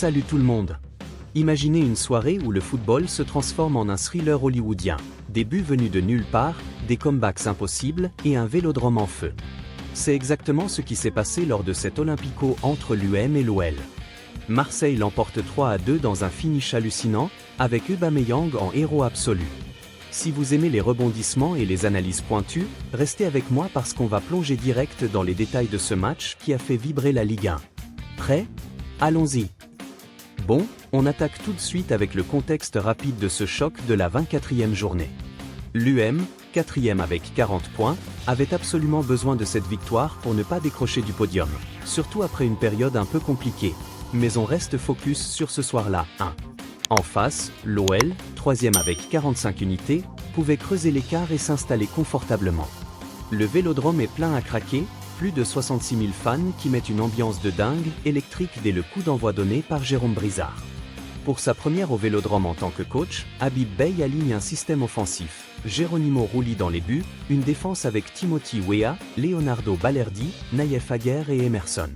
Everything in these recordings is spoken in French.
Salut tout le monde. Imaginez une soirée où le football se transforme en un thriller hollywoodien. Des buts venus de nulle part, des comebacks impossibles et un vélodrome en feu. C'est exactement ce qui s'est passé lors de cet Olympico entre l'UM et l'OL. Marseille l'emporte 3-2 dans un finish hallucinant, avec Aubameyang en héros absolu. Si vous aimez les rebondissements et les analyses pointues, restez avec moi parce qu'on va plonger direct dans les détails de ce match qui a fait vibrer la Ligue 1. Prêt ? Allons-y. Bon, on attaque tout de suite avec le contexte rapide de ce choc de la 24e journée. L'UM, 4e avec 40 points, avait absolument besoin de cette victoire pour ne pas décrocher du podium, surtout après une période un peu compliquée. Mais on reste focus sur ce soir-là. 1. En face, l'OL, 3e avec 45 unités, pouvait creuser l'écart et s'installer confortablement. Le vélodrome est plein à craquer, plus de 66 000 fans qui mettent une ambiance de dingue, électrique dès le coup d'envoi donné par Jérôme Brizard. Pour sa première au vélodrome en tant que coach, Habib Beye aligne un système offensif. Geronimo Rulli dans les buts, une défense avec Timothy Weah, Leonardo Balerdi, Naïef Aguerd et Emerson.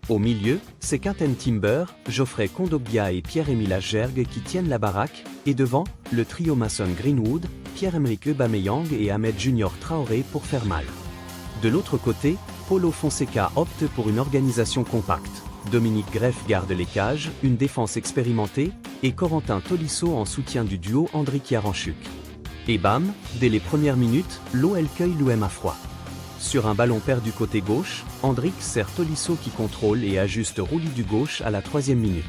Au milieu, c'est Quentin Timber, Geoffrey Kondogbia et Pierre-Emile Agergue qui tiennent la baraque, et devant, le trio Mason-Greenwood, Pierre-Emerick Aubameyang et Ahmed Junior Traoré pour faire mal. De l'autre côté, Paulo Fonseca opte pour une organisation compacte. Dominique Greff garde les cages, une défense expérimentée, et Corentin Tolisso en soutien du duo Andrić-Yaranchuk. Et bam, dès les premières minutes, l'OL cueille l'UM à froid. Sur un ballon perdu côté gauche, Andrić sert Tolisso qui contrôle et ajuste Rulli du gauche à la 3e minute.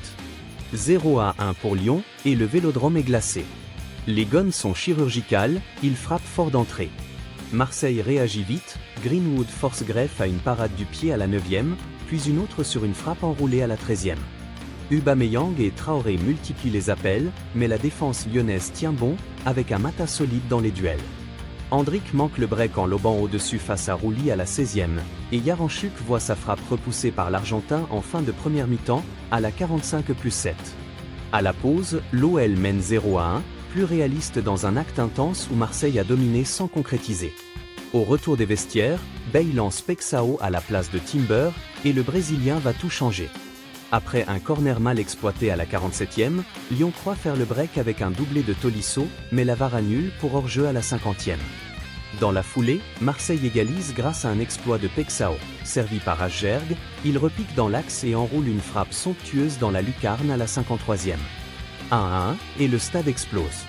0-1 pour Lyon, et le vélodrome est glacé. Les gones sont chirurgicales, ils frappent fort d'entrée. Marseille réagit vite, Greenwood force Greff à une parade du pied à la 9e, puis une autre sur une frappe enroulée à la 13e. Aubameyang et Traoré multiplient les appels, mais la défense lyonnaise tient bon, avec un Mata solide dans les duels. Andrić manque le break en lobant au-dessus face à Rulli à la 16e, et Yaranchuk voit sa frappe repoussée par l'Argentin en fin de première mi-temps, à la 45+7. À la pause, l'OL mène 0-1, plus réaliste dans un acte intense où Marseille a dominé sans concrétiser. Au retour des vestiaires, Beye lance Pexao à la place de Timber, et le Brésilien va tout changer. Après un corner mal exploité à la 47e, Lyon croit faire le break avec un doublé de Tolisso, mais la VAR annule pour hors-jeu à la 50e. Dans la foulée, Marseille égalise grâce à un exploit de Pexao. Servi par Agergue, il repique dans l'axe et enroule une frappe somptueuse dans la lucarne à la 53e. 1-1, et le stade explose.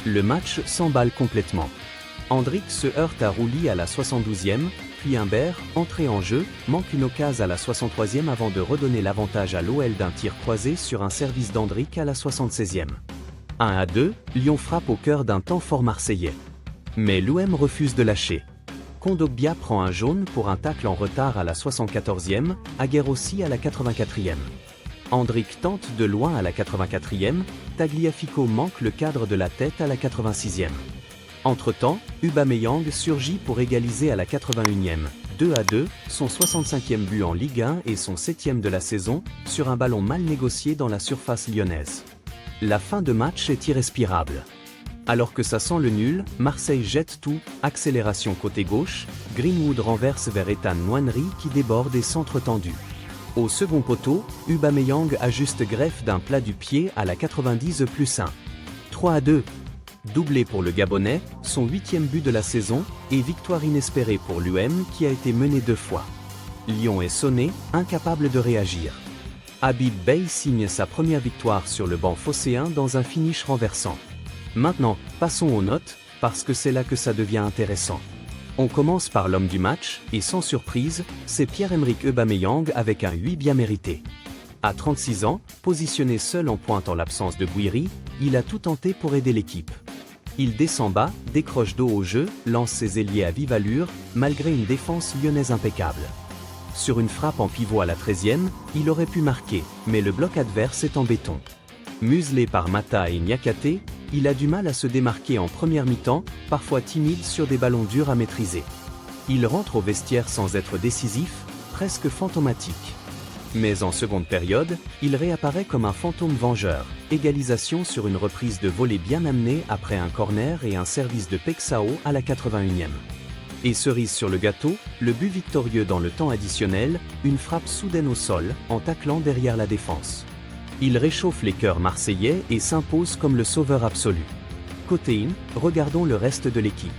Le match s'emballe complètement. Andrić se heurte à Rulli à la 72e, puis Humbert, entré en jeu, manque une occasion à la 63e avant de redonner l'avantage à l'OL d'un tir croisé sur un service d'Andrić à la 76e. 1-2, Lyon frappe au cœur d'un temps fort marseillais. Mais l'OM refuse de lâcher. Kondogbia prend un jaune pour un tacle en retard à la 74e, Aguerd aussi à la 84e. Andrić tente de loin à la 84e, Tagliafico manque le cadre de la tête à la 86e. Entre-temps, Aubameyang surgit pour égaliser à la 81e, 2-2, son 65e but en Ligue 1 et son 7e de la saison, sur un ballon mal négocié dans la surface lyonnaise. La fin de match est irrespirable. Alors que ça sent le nul, Marseille jette tout, accélération côté gauche, Greenwood renverse vers Ethan Nwaneri qui déborde et centre tendu. Au second poteau, Aubameyang ajuste Greff d'un plat du pied à la 90+1. 3-2. Doublé pour le Gabonais, son 8e but de la saison, et victoire inespérée pour l'UM qui a été menée 2 fois. Lyon est sonné, incapable de réagir. Habib Beye signe sa première victoire sur le banc phocéen dans un finish renversant. Maintenant, passons aux notes, parce que c'est là que ça devient intéressant. On commence par l'homme du match, et sans surprise, c'est Pierre-Emerick Aubameyang avec un 8 bien mérité. À 36 ans, positionné seul en pointe en l'absence de Gouiri, il a tout tenté pour aider l'équipe. Il descend bas, décroche dos au jeu, lance ses ailiers à vive allure, malgré une défense lyonnaise impeccable. Sur une frappe en pivot à la 13e, il aurait pu marquer, mais le bloc adverse est en béton. Muselé par Mata et Niakate, il a du mal à se démarquer en première mi-temps, parfois timide sur des ballons durs à maîtriser. Il rentre au vestiaire sans être décisif, presque fantomatique. Mais en seconde période, il réapparaît comme un fantôme vengeur. Égalisation sur une reprise de volée bien amenée après un corner et un service de Pexao à la 81e. Et cerise sur le gâteau, le but victorieux dans le temps additionnel, une frappe soudaine au sol, en taclant derrière la défense. Il réchauffe les cœurs marseillais et s'impose comme le sauveur absolu. Côté in, regardons le reste de l'équipe.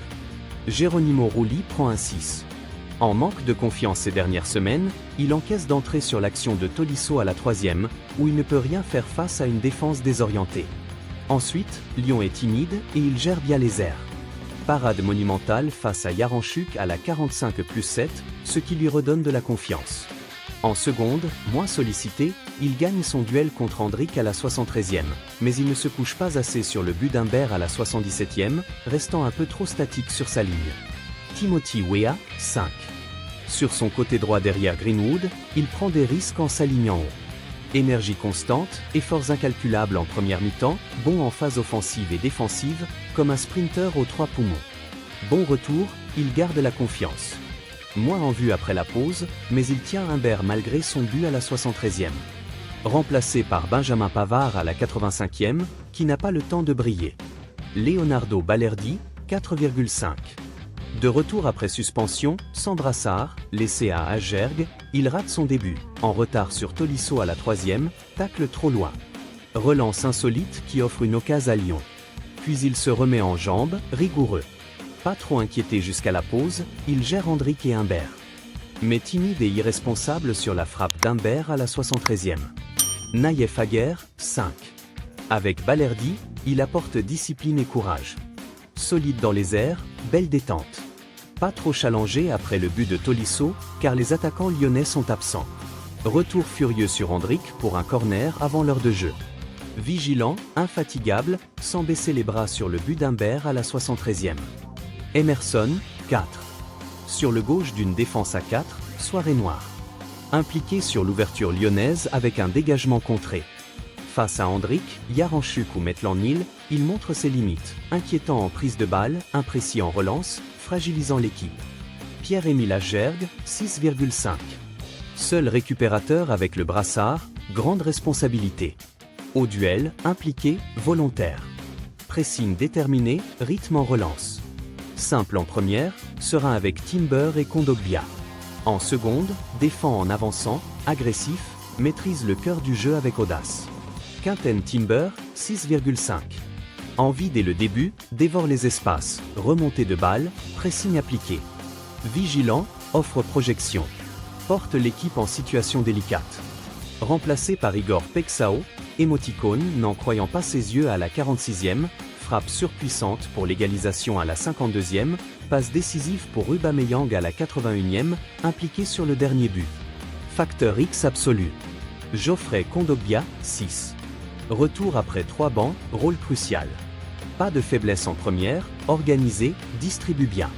Geronimo Rulli prend un 6. En manque de confiance ces dernières semaines, il encaisse d'entrée sur l'action de Tolisso à la 3e, où il ne peut rien faire face à une défense désorientée. Ensuite, Lyon est timide et il gère bien les airs. Parade monumentale face à Yaranchuk à la 45+7, ce qui lui redonne de la confiance. En seconde, moins sollicité, il gagne son duel contre Andrić à la 73e, mais il ne se couche pas assez sur le but d'Humbert à la 77e, restant un peu trop statique sur sa ligne. Timothy Weah, 5. Sur son côté droit derrière Greenwood, il prend des risques en s'alignant haut. Énergie constante, efforts incalculables en première mi-temps, bon en phase offensive et défensive, comme un sprinter aux 3 poumons. Bon retour, il garde la confiance. Moins en vue après la pause, mais il tient Humbert malgré son but à la 73e. Remplacé par Benjamin Pavard à la 85e, qui n'a pas le temps de briller. Leonardo Balerdi, 4,5. De retour après suspension, sans brassard, laissé à Agerg, il rate son début, en retard sur Tolisso à la 3e, tacle trop loin. Relance insolite qui offre une occasion à Lyon. Puis il se remet en jambes, rigoureux. Pas trop inquiété jusqu'à la pause, il gère Andrić et Humbert. Mais timide et irresponsable sur la frappe d'Humbert à la 73e. Naïef Aguerre, 5. Avec Balerdi, il apporte discipline et courage. Solide dans les airs, belle détente. Pas trop challengé après le but de Tolisso, car les attaquants lyonnais sont absents. Retour furieux sur Andrić pour un corner avant l'heure de jeu. Vigilant, infatigable, sans baisser les bras sur le but d'Humbert à la 73e. Emerson, 4. Sur le gauche d'une défense à 4, soirée noire. Impliqué sur l'ouverture lyonnaise avec un dégagement contré. Face à Andrić, Yaranchuk ou Maitland-Niles, il montre ses limites, inquiétant en prise de balle, imprécis en relance, fragilisant l'équipe. Pierre-Emile Agerg, 6,5. Seul récupérateur avec le brassard, grande responsabilité. Au duel, impliqué, volontaire. Pressing déterminé, rythme en relance. Simple en première, serein avec Timber et Kondogbia. En seconde, défend en avançant, agressif, maîtrise le cœur du jeu avec audace. Quinten Timber, 6,5. Envie dès le début, dévore les espaces, remontée de balle, pressing appliqué. Vigilant, offre projection. Porte l'équipe en situation délicate. Remplacé par Igor Pexao, émoticône n'en croyant pas ses yeux à la 46e, frappe surpuissante pour l'égalisation à la 52e, passe décisive pour Aubameyang à la 81e, impliqué sur le dernier but. Facteur X absolu. Geoffrey Kondogbia, 6. Retour après 3 bancs, rôle crucial. Pas de faiblesse en première, organisé, distribue bien.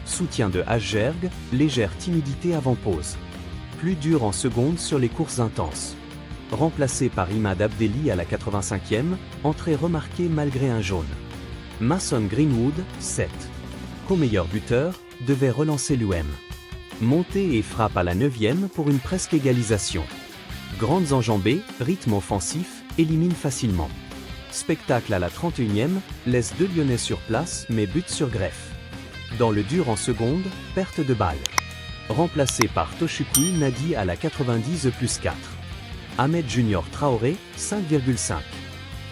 Soutien de Agerg, légère timidité avant pause. Plus dur en seconde sur les courses intenses. Remplacé par Imad Abdelli à la 85e, entrée remarquée malgré un jaune. Mason Greenwood, 7. Co-meilleur buteur, devait relancer l'UM. Montée et frappe à la 9e pour une presque égalisation. Grandes enjambées, rythme offensif, élimine facilement. Spectacle à la 31e, laisse 2 Lyonnais sur place mais but sur greffe. Dans le dur en seconde, perte de balle. Remplacé par Toshukwu Nadi à la 90+4. Ahmed Junior Traoré, 5,5.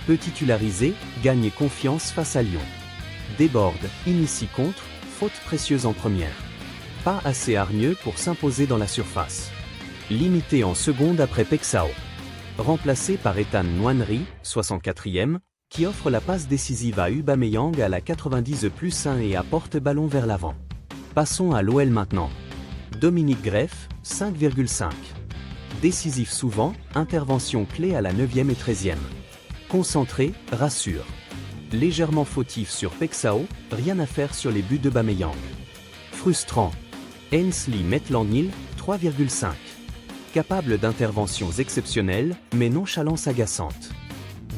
Peu titularisé, gagne confiance face à Lyon. Déborde, initie contre, faute précieuse en première. Pas assez hargneux pour s'imposer dans la surface. Limité en seconde après Pexao. Remplacé par Ethan Nwaneri, 64e, qui offre la passe décisive à Aubameyang à la 90+1 et apporte ballon vers l'avant. Passons à l'OL maintenant. Dominique Greff, 5,5. Décisif souvent, intervention clé à la 9e et 13e. Concentré, rassure. Légèrement fautif sur Pexao, rien à faire sur les buts d'Aubameyang. Frustrant. Ainsley Maitland-Niles, 3,5. Capable d'interventions exceptionnelles, mais nonchalance agaçante.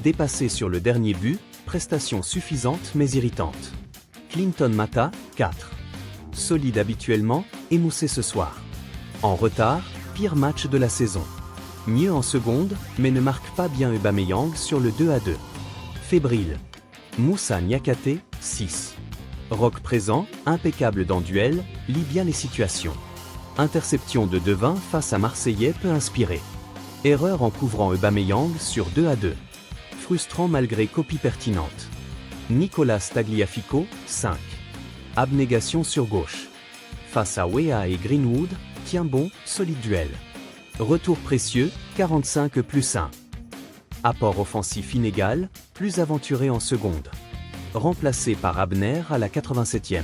Dépassé sur le dernier but, prestation suffisante mais irritante. Clinton Mata, 4. Solide habituellement, émoussé ce soir. En retard, pire match de la saison. Mieux en seconde, mais ne marque pas bien Aubameyang sur le 2-2. Fébrile. Moussa Niakate, 6. Rock présent, impeccable dans duel, lit bien les situations. Interception de Devin face à Marseillais peut inspirer. Erreur en couvrant Aubameyang sur 2-2. Frustrant malgré copie pertinente. Nicolas Tagliafico, 5. Abnégation sur gauche. Face à Weah et Greenwood, tient bon, solide duel. Retour précieux, 45+1. Apport offensif inégal, plus aventuré en seconde. Remplacé par Abner à la 87e.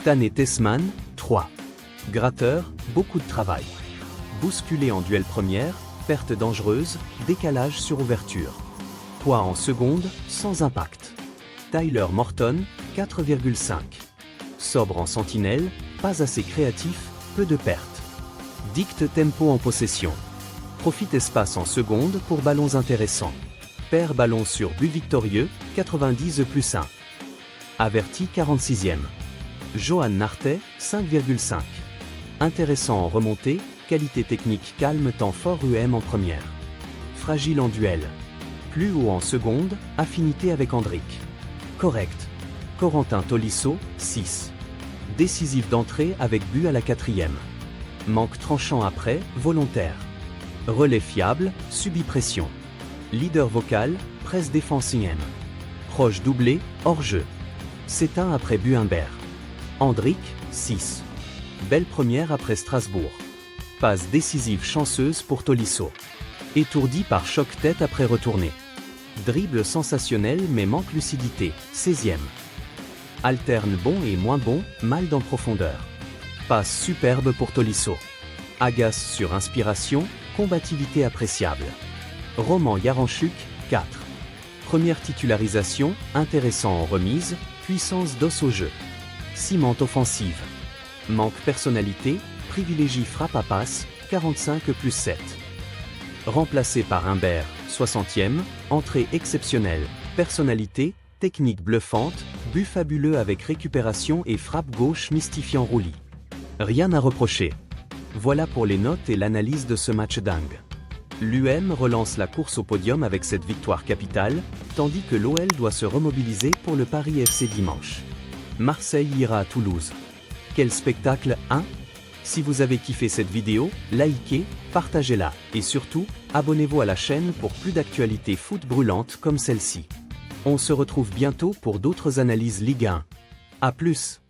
Tane Tessman, 3. Gratteur, beaucoup de travail. Bousculé en duel première, perte dangereuse, décalage sur ouverture. Poids en seconde, sans impact. Tyler Morton, 4,5. Sobre en sentinelle, pas assez créatif, peu de pertes. Dicte tempo en possession. Profite espace en seconde pour ballons intéressants. Perd ballon sur but victorieux, 90+1. Averti 46e. Johan Nartet, 5,5. Intéressant en remontée, qualité technique calme temps fort en première. Fragile en duel. Plus haut en seconde, affinité avec Andric. Correct. Corentin Tolisso, 6. Décisif d'entrée avec but à la 4e. Manque tranchant après, volontaire. Relais fiable, subit pression. Leader vocal, presse défensive. Proche doublé, hors-jeu. S'éteint après but Humbert. Andric, 6. Belle première après Strasbourg. Passe décisive chanceuse pour Tolisso. Étourdi par choc-tête après retourné. Dribble sensationnel mais manque lucidité, 16e. Alterne bon et moins bon, mal dans profondeur. Passe superbe pour Tolisso. Agace sur inspiration, combativité appréciable. Roman Yaranchuk, 4. Première titularisation, intéressant en remise, puissance d'os au jeu. Cimente offensive. Manque personnalité, privilégie frappe à passe, 45+7. Remplacé par Humbert, 60e, entrée exceptionnelle, personnalité, technique bluffante, but fabuleux avec récupération et frappe gauche mystifiant roulis. Rien à reprocher. Voilà pour les notes et l'analyse de ce match dingue. L'UM relance la course au podium avec cette victoire capitale, tandis que l'OL doit se remobiliser pour le Paris FC dimanche. Marseille ira à Toulouse. Quel spectacle, hein? Si vous avez kiffé cette vidéo, likez, partagez-la, et surtout, abonnez-vous à la chaîne pour plus d'actualités foot brûlantes comme celle-ci. On se retrouve bientôt pour d'autres analyses Ligue 1. A plus!